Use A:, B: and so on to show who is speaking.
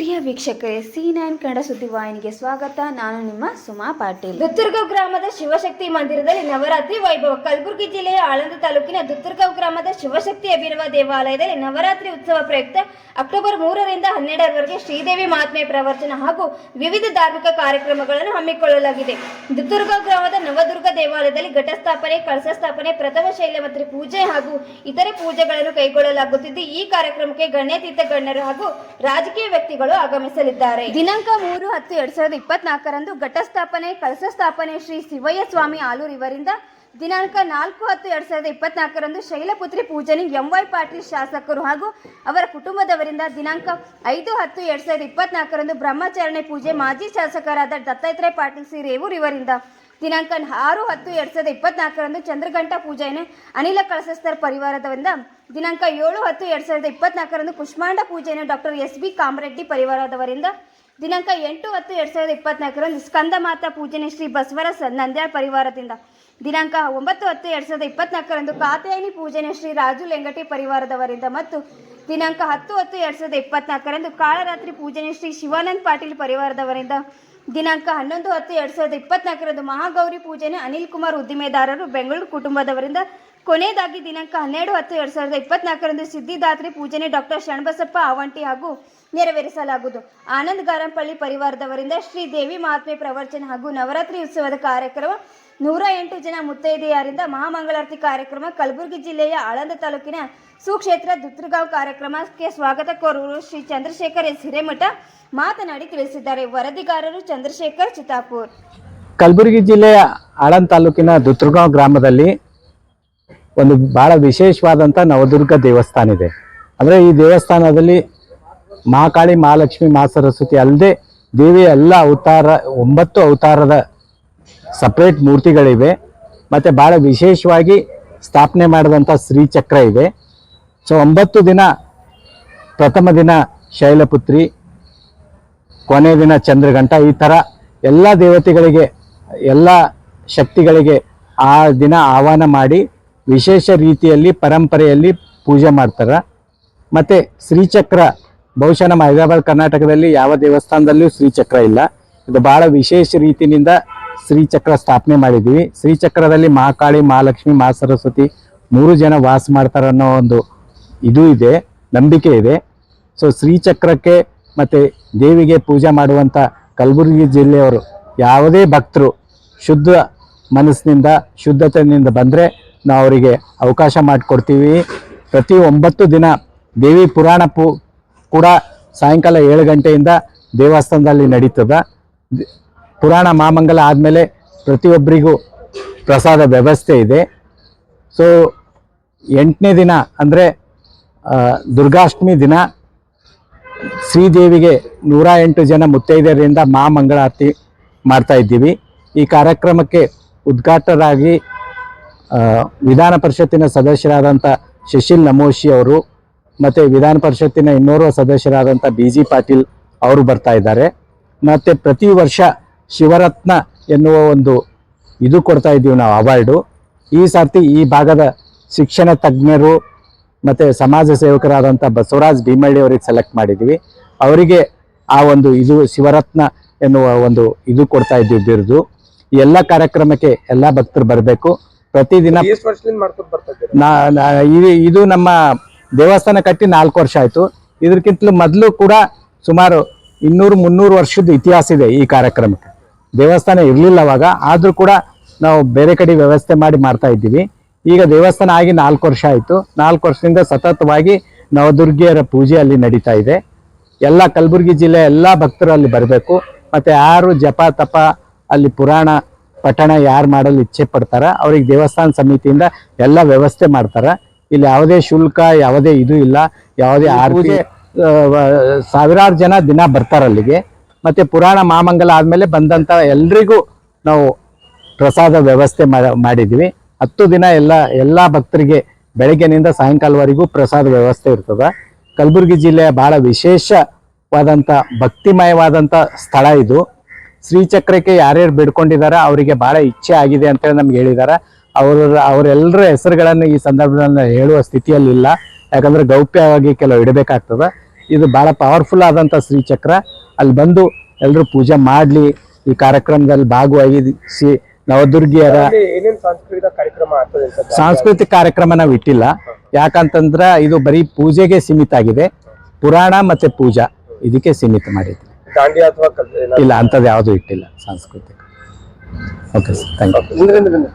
A: ಪ್ರಿಯ ವೀಕ್ಷಕರೇ, C9 ಕನ್ನಡ ಸುದ್ದಿವಾಹಿನಿಗೆ ಸ್ವಾಗತ. ನಾನು ನಿಮ್ಮ ಸುಮಾ ಪಾಟೀಲ್.
B: ದುತ್ತೂರ್ಗಾಂವ್ ಗ್ರಾಮದ ಶಿವಶಕ್ತಿ ಮಂದಿರದಲ್ಲಿ ನವರಾತ್ರಿ ವೈಭವ. ಕಲಬುರಗಿ ಜಿಲ್ಲೆಯ ಆಳಂದ ತಾಲೂಕಿನ ದುತ್ತೂರ್ಗಾಂವ್ ಗ್ರಾಮದ ಶಿವಶಕ್ತಿ ಅಭಿನವ ದೇವಾಲಯದಲ್ಲಿ ನವರಾತ್ರಿ ಉತ್ಸವ ಪ್ರಯುಕ್ತ ಅಕ್ಟೋಬರ್ 3ರಿಂದ 12ರವರೆಗೆ ಶ್ರೀದೇವಿ ಮಹಾತ್ಮೆ ಪ್ರವಚನ ಹಾಗೂ ವಿವಿಧ ಧಾರ್ಮಿಕ ಕಾರ್ಯಕ್ರಮಗಳನ್ನು ಹಮ್ಮಿಕೊಳ್ಳಲಾಗಿದೆ. ದುತ್ತೂರ್ಗಾಂವ್ ಗ್ರಾಮದ ನವದುರ್ಗ ದೇವಾಲಯದಲ್ಲಿ ಘಟಸ್ಥಾಪನೆ, ಕಳಶ ಸ್ಥಾಪನೆ, ಪ್ರಥಮ ಶೈಲಪುತ್ರಿ ಪೂಜೆ ಹಾಗೂ ಇತರೆ ಪೂಜೆಗಳನ್ನು ಕೈಗೊಳ್ಳಲಾಗುತ್ತಿದ್ದು, ಈ ಕಾರ್ಯಕ್ರಮಕ್ಕೆ ಗಣ್ಯಾತೀತ ಗಣ್ಯರು ಹಾಗೂ ರಾಜಕೀಯ ವ್ಯಕ್ತಿಗಳು ಆಗಮಿಸಲಿದ್ದಾರೆ. ದಿನಾಂಕ 3/10/2024ರಂದು ಘಟಸ್ಥಾಪನೆ, ಕಳಶ ಸ್ಥಾಪನೆ ಶ್ರೀ ಶಿವಯ್ಯ ಸ್ವಾಮಿ ಆಲೂರು ಇವರಿಂದ. ದಿನಾಂಕ 4/10/2024ರಂದು ಶೈಲಪುತ್ರಿ ಪೂಜನೆ MY ಪಾಟೀಲ್ ಶಾಸಕರು ಹಾಗೂ ಅವರ ಕುಟುಂಬದವರಿಂದ. ದಿನಾಂಕ 5/10/2024ರಂದು ಬ್ರಹ್ಮಚಾರಣೆ ಪೂಜೆ ಮಾಜಿ ಶಾಸಕರಾದ ದತ್ತಾತ್ರೇಯ ಪಾಟೀಲ್ ಸಿ ರೇವೂರ್ ಇವರಿಂದ. ದಿನಾಂಕ 6/10/2024ರಂದು ಚಂದ್ರಘಂಟ ಪೂಜೆಯನ್ನು ಅನಿಲ ಕಳಶಸ್ಥರ್ ಪರಿವಾರದವರಿಂದ. ದಿನಾಂಕ 7/10/2024ರಂದು ಕುಷ್ಮಾಂಡ ಪೂಜೆಯನ್ನು ಡಾಕ್ಟರ್ SB ಕಾಮರೆಡ್ಡಿ ಪರಿವಾರದವರಿಂದ. ದಿನಾಂಕ 8/10/2024ರಂದು ಸ್ಕಂದ ಮಾತಾ ಪೂಜನೆ ಶ್ರೀ ಬಸವರಾಜ್ ನಂದ್ಯಾಳ್ ಪರಿವಾರದಿಂದ. ದಿನಾಂಕ 9/10/2024ರಂದು ಕಾತ್ಯಾಯಿನಿ ಪೂಜನೆ ಶ್ರೀ ರಾಜು ಲೆಂಗಟಿ ಪರಿವಾರದವರಿಂದ ಮತ್ತು ದಿನಾಂಕ 10/10/2024ರಂದು ಕಾಳರಾತ್ರಿ ಪೂಜನೆ ಶ್ರೀ ಶಿವಾನಂದ್ ಪಾಟೀಲ್ ಪರಿವಾರದವರಿಂದ. ದಿನಾಂಕ 11/10/2024ರಂದು ಮಹಾಗೌರಿ ಪೂಜನೆ ಅನಿಲ್ ಕುಮಾರ್ ಉದ್ದಿಮೆದಾರರು ಬೆಂಗಳೂರು ಕುಟುಂಬದವರಿಂದ. ಕೊನೆಯದಾಗಿ ದಿನಾಂಕ 12/10/2024ರಂದು ಸಿದ್ಧಿದಾತ್ರಿ ಪೂಜನೆ ಡಾಕ್ಟರ್ ಶರಣಬಸಪ್ಪ ಆವಂಟಿ ಹಾಗೂ ನೆರವೇರಿಸಲಾಗುವುದು. ಆನಂದ್ ಗಾರಂಪಳ್ಳಿ ಪರಿವಾರದವರಿಂದ ಶ್ರೀ ದೇವಿ ಮಹಾತ್ಮೆ ಪ್ರವಚನ ಹಾಗೂ ನವರಾತ್ರಿ ಉತ್ಸವದ ಕಾರ್ಯಕ್ರಮ. 108 ಜನ ಮುತ್ತೈದೆಯರಿಂದ ಮಹಾಮಂಗಳಾರತಿ ಕಾರ್ಯಕ್ರಮ. ಕಲಬುರಗಿ ಜಿಲ್ಲೆಯ ಆಳಂದ ತಾಲೂಕಿನ ಸುಕ್ಷೇತ್ರ ದುತ್ತೂರ್ಗಾಂವ್ ಕಾರ್ಯಕ್ರಮಕ್ಕೆ ಸ್ವಾಗತ ಕೋರುವರು ಶ್ರೀ ಚಂದ್ರಶೇಖರ್ ಎಸ್ ಹಿರೇಮಠ ಮಾತನಾಡಿ ತಿಳಿಸಿದ್ದಾರೆ. ವರದಿಗಾರರು ಚಂದ್ರಶೇಖರ್ ಚಿತ್ತಾಪುರ್.
C: ಕಲಬುರಗಿ ಜಿಲ್ಲೆಯ ಆಳಂದ ತಾಲೂಕಿನ ದುತ್ತೂರ್ಗಾಂವ್ ಗ್ರಾಮದಲ್ಲಿ ಒಂದು ಬಹಳ ವಿಶೇಷವಾದಂಥ ನವದುರ್ಗ ದೇವಸ್ಥಾನ ಇದೆ. ಅಂದರೆ ಈ ದೇವಸ್ಥಾನದಲ್ಲಿ ಮಹಾಕಾಳಿ, ಮಹಾಲಕ್ಷ್ಮಿ, ಮಹಾಸರಸ್ವತಿ ಅಲ್ಲದೆ ದೇವಿಯ ಎಲ್ಲ ಅವತಾರ 9 ಅವತಾರದ ಸಪ್ರೇಟ್ ಮೂರ್ತಿಗಳಿವೆ. ಮತ್ತು ಭಾಳ ವಿಶೇಷವಾಗಿ ಸ್ಥಾಪನೆ ಮಾಡಿದಂಥ ಶ್ರೀಚಕ್ರ ಇದೆ. ಸೊ 9 ದಿನ, ಪ್ರಥಮ ದಿನ ಶೈಲಪುತ್ರಿ, ಕೊನೆಯ ದಿನ ಚಂದ್ರಘಂಟ, ಈ ಥರ ಎಲ್ಲ ದೇವತೆಗಳಿಗೆ, ಎಲ್ಲ ಶಕ್ತಿಗಳಿಗೆ ಆ ದಿನ ಆಹ್ವಾನ ಮಾಡಿ ವಿಶೇಷ ರೀತಿಯಲ್ಲಿ ಪರಂಪರೆಯಲ್ಲಿ ಪೂಜೆ ಮಾಡ್ತಾರೆ. ಮತ್ತು ಶ್ರೀಚಕ್ರ ಬಹುಶಃ ನಮ್ಮ ಹೈದರಾಬಾದ್ ಕರ್ನಾಟಕದಲ್ಲಿ ಯಾವ ದೇವಸ್ಥಾನದಲ್ಲೂ ಶ್ರೀಚಕ್ರ ಇಲ್ಲ. ಇದು ಭಾಳ ವಿಶೇಷ ರೀತಿಯಿಂದ ಶ್ರೀಚಕ್ರ ಸ್ಥಾಪನೆ ಮಾಡಿದ್ದೀವಿ. ಶ್ರೀಚಕ್ರದಲ್ಲಿ ಮಹಾಕಾಳಿ, ಮಹಾಲಕ್ಷ್ಮಿ, ಮಹಾಸರಸ್ವತಿ 3 ಜನ ವಾಸ ಮಾಡ್ತಾರೆ ಅನ್ನೋ ಒಂದು ಇದು ಇದೆ, ನಂಬಿಕೆ ಇದೆ. ಸೊ ಶ್ರೀಚಕ್ರಕ್ಕೆ ಮತ್ತು ದೇವಿಗೆ ಪೂಜೆ ಮಾಡುವಂಥ ಕಲಬುರಗಿ ಜಿಲ್ಲೆಯವರು ಯಾವುದೇ ಭಕ್ತರು ಶುದ್ಧ ಮನಸ್ಸಿನಿಂದ, ಶುದ್ಧತೆಯಿಂದ ಬಂದರೆ ನಾವು ಅವರಿಗೆ ಅವಕಾಶ ಮಾಡಿಕೊಡ್ತೀವಿ. ಪ್ರತಿ 9 ದಿನ ದೇವಿ ಪುರಾಣ ಕೂಡ ಸಾಯಂಕಾಲ 7 ಗಂಟೆಯಿಂದ ದೇವಸ್ಥಾನದಲ್ಲಿ ನಡೀತದೆ. ಪುರಾಣ ಮಹಾಮಂಗಲ ಆದಮೇಲೆ ಪ್ರತಿಯೊಬ್ಬರಿಗೂ ಪ್ರಸಾದ ವ್ಯವಸ್ಥೆ ಇದೆ. ಸೊ 8ನೇ ದಿನ ಅಂದರೆ ದುರ್ಗಾಷ್ಟಮಿ ದಿನ ಶ್ರೀದೇವಿಗೆ 108 ಜನ ಮುತ್ತೈದೆಯರಿಂದ ಮಹಾಮಂಗಳಾರತಿ ಮಾಡ್ತಾ ಇದ್ದೀವಿ. ಈ ಕಾರ್ಯಕ್ರಮಕ್ಕೆ ಉದ್ಘಾಟಕರಾಗಿ ವಿಧಾನ ಪರಿಷತ್ತಿನ ಸದಸ್ಯರಾದಂಥ ಶಶಿಲ್ ನಮೋಶಿ ಅವರು ಮತ್ತು ವಿಧಾನ ಪರಿಷತ್ತಿನ ಇನ್ನೋರ್ವ ಸದಸ್ಯರಾದಂಥ BG ಪಾಟೀಲ್ ಅವರು ಬರ್ತಾ ಇದ್ದಾರೆ. ಮತ್ತು ಪ್ರತಿ ವರ್ಷ ಶಿವರತ್ನ ಎನ್ನುವ ಒಂದು ಇದು ಕೊಡ್ತಾ ಇದ್ದೀವಿ ನಾವು, ಅವಾರ್ಡು. ಈ ಸರ್ತಿ ಈ ಭಾಗದ ಶಿಕ್ಷಣ ತಜ್ಞರು ಮತ್ತು ಸಮಾಜ ಸೇವಕರಾದಂಥ ಬಸವರಾಜ್ ಭೀಮಳ್ಳಿ ಅವರಿಗೆ ಸೆಲೆಕ್ಟ್ ಮಾಡಿದ್ದೀವಿ. ಅವರಿಗೆ ಆ ಒಂದು ಇದು ಶಿವರತ್ನ ಎನ್ನುವ ಒಂದು ಇದು ಕೊಡ್ತಾ ಇದ್ದೀವಿ ಬಿರುದು. ಈ ಎಲ್ಲ ಕಾರ್ಯಕ್ರಮಕ್ಕೆ ಎಲ್ಲ ಭಕ್ತರು ಬರಬೇಕು. ಪ್ರತಿದಿನ ಇದು ನಮ್ಮ ದೇವಸ್ಥಾನ ಕಟ್ಟಿ 4 ವರ್ಷ ಆಯಿತು. ಇದಕ್ಕಿಂತಲೂ ಮೊದಲು ಕೂಡ ಸುಮಾರು 200-300 ವರ್ಷದ ಇತಿಹಾಸ ಇದೆ ಈ ಕಾರ್ಯಕ್ರಮಕ್ಕೆ. ದೇವಸ್ಥಾನ ಇರಲಿಲ್ಲ ಅವಾಗ, ಆದರೂ ಕೂಡ ನಾವು ಬೇರೆ ಕಡೆ ವ್ಯವಸ್ಥೆ ಮಾಡಿ ಮಾಡ್ತಾ ಇದ್ದೀವಿ. ಈಗ ದೇವಸ್ಥಾನ ಆಗಿ 4 ವರ್ಷ ಆಯಿತು. 4 ವರ್ಷದಿಂದ ಸತತವಾಗಿ ನವದುರ್ಗಿಯರ ಪೂಜೆ ಅಲ್ಲಿ ನಡೀತಾ ಇದೆ. ಎಲ್ಲ ಕಲಬುರಗಿ ಜಿಲ್ಲೆಯ ಎಲ್ಲ ಭಕ್ತರು ಅಲ್ಲಿ ಬರಬೇಕು. ಮತ್ತು ಯಾರು ಜಪ ತಪ ಅಲ್ಲಿ ಪುರಾಣ ಪಠಣ ಯಾರು ಮಾಡಲು ಇಚ್ಛೆ ಪಡ್ತಾರೆ ಅವ್ರಿಗೆ ದೇವಸ್ಥಾನ ಸಮಿತಿಯಿಂದ ಎಲ್ಲ ವ್ಯವಸ್ಥೆ ಮಾಡ್ತಾರೆ. ಇಲ್ಲಿ ಯಾವುದೇ ಶುಲ್ಕ, ಯಾವುದೇ ಇದು ಇಲ್ಲ, ಯಾವುದೇ ಆರತಿ. ಸಾವಿರಾರು ಜನ ದಿನ ಬರ್ತಾರೆ ಅಲ್ಲಿಗೆ. ಮತ್ತು ಪುರಾಣ ಮಹಾಮಂಗಲ ಆದಮೇಲೆ ಬಂದಂಥ ಎಲ್ರಿಗೂ ನಾವು ಪ್ರಸಾದ ವ್ಯವಸ್ಥೆ ಮಾಡಿದ್ವಿ. 10 ದಿನ ಎಲ್ಲ ಭಕ್ತರಿಗೆ ಬೆಳಗ್ಗೆನಿಂದ ಸಾಯಂಕಾಲವರೆಗೂ ಪ್ರಸಾದ ವ್ಯವಸ್ಥೆ ಇರ್ತದೆ. ಕಲಬುರಗಿ ಜಿಲ್ಲೆಯ ಭಾಳ ವಿಶೇಷವಾದಂಥ ಭಕ್ತಿಮಯವಾದಂಥ ಸ್ಥಳ ಇದು. ಶ್ರೀಚಕ್ರಕ್ಕೆ ಯಾರ್ಯಾರು ಬೇಡ್ಕೊಂಡಿದ್ದಾರೆ ಅವರಿಗೆ ಭಾಳ ಇಚ್ಛೆ ಆಗಿದೆ ಅಂತೇಳಿ ನಮ್ಗೆ ಹೇಳಿದ್ದಾರೆ. ಅವರೆಲ್ಲರ ಹೆಸರುಗಳನ್ನು ಈ ಸಂದರ್ಭದಲ್ಲಿ ಹೇಳುವ ಸ್ಥಿತಿಯಲ್ಲಿ ಇಲ್ಲ, ಯಾಕಂದರೆ ಗೌಪ್ಯವಾಗಿ ಕೆಲವು ಇಡಬೇಕಾಗ್ತದೆ. ಇದು ಭಾಳ ಪವರ್ಫುಲ್ ಆದಂಥ ಶ್ರೀಚಕ್ರ. ಅಲ್ಲಿ ಬಂದು ಎಲ್ಲರೂ ಪೂಜೆ ಮಾಡಲಿ, ಈ ಕಾರ್ಯಕ್ರಮದಲ್ಲಿ ಭಾಗವಹಿಸಿ ನವದುರ್ಗಿಯರ
D: ಏನೇನು ಸಾಂಸ್ಕೃತಿಕ ಕಾರ್ಯಕ್ರಮ ಆಗ್ತದೆ ಸರ್?
C: ಸಾಂಸ್ಕೃತಿಕ ಕಾರ್ಯಕ್ರಮ ನಾವು ಇಟ್ಟಿಲ್ಲ. ಯಾಕಂತಂದ್ರ ಇದು ಬರೀ ಪೂಜೆಗೆ ಸೀಮಿತ ಆಗಿದೆ. ಪುರಾಣ ಮತ್ತೆ ಪೂಜಾ ಇದಕ್ಕೆ ಸೀಮಿತ ಮಾಡಿದ್ವಿ.
D: ದಾಂಡಿಯಾ ಅಥವಾ
C: ಇಲ್ಲ, ಅಂಥದ್ದು ಯಾವುದೂ ಇಟ್ಟಿಲ್ಲ ಸಾಂಸ್ಕೃತಿಕ. Okay sir, thank you.